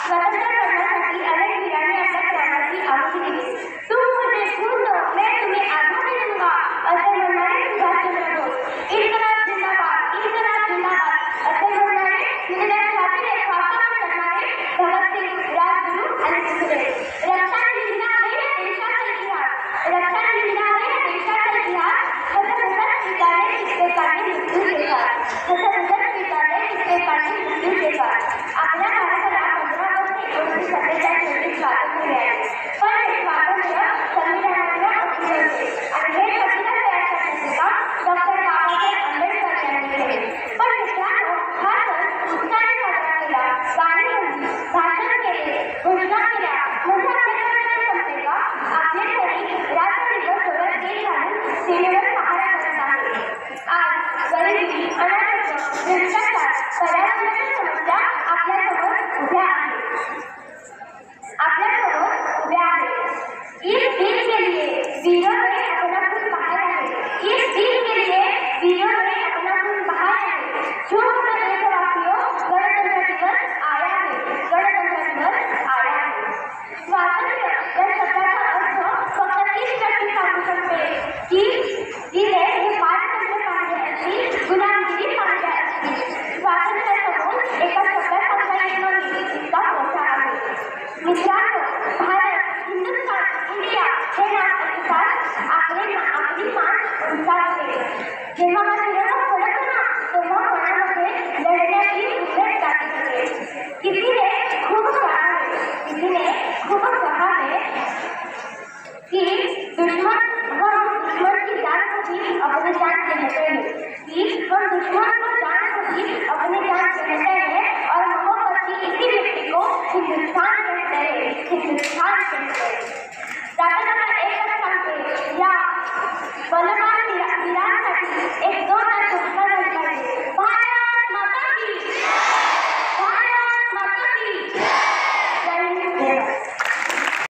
स्वतंत्र करण्यासाठी अनेक वीरांनी आपल्या प्राणाची आहुती दिली. तुम मुझे खून दो, मैं तुम्हें आजादी दूंगा असे म्हणणारे सुभाषचंद्र बोस. इन्कलाब जिंदाबाद, इन्कलाब जिंदाबाद असे म्हणणारे विविध छातीने श्वासोच्छ्वास करणारे भगतसिंग, राजगुरू आणि सुखदेव. रक्ताने लिहिला आहे देशाचा इतिहास, रक्ताने लिहिला आहे देशाचा इतिहास. हसमुखत स्वीकारले कित्येकाने मृत्यू देतात, हसमुखत स्वीकारले कित्येकाने मृत्यू देतात. आपल्या भारताला 1947 स्वातंत्र्य मिळाले, पण हे स्वातंत्र्य संविधानाच्या अधीन होते आणि हे संविधान तयार करण्याचे काम डॉक्टर बाबासाहेब आंबेडकर यांनी केले. पण मित्रांनो, हा सण उत्साहाने साजरा केला, गाणी म्हणली, भाषण केले, घोषणा केल्या म्हणजे आपल्याकडे संपते का? आपले तरी रात्रदिवस डोळ्यात तेल घालून सीमेवर पहारा करत आहे. आज गरिबी, अनारोग्य, भ्रष्टाचार, पर्यावरणाच्या समस्या आपल्यासमोर उभ्या आहेत. इस दिन के लिए वीरों ने अपना खून बहाया है, इस दिन के लिए वीरों ने अपना खून बहाया है. जो हमारे देशवासियों, गणतंत्र दिवस आया है, गणतंत्र दिवस आया है. स्वातंत्र्य या शब्दाचा अर्थ फक्त तीच व्यक्ती सांगू शकते की जिने हे पारतंत्र्य पाहिले असतील, गुलामगिरी पाहिल्या असतील. स्वातंत्र्यासमोर एका शब्दात सांगता येत नाही इतका मोठा आहे. मित्रांनो, भारत, हिंदुस्थान, इंडिया हे नाव ऐकताच आपली मान उंचावते. जेव्हा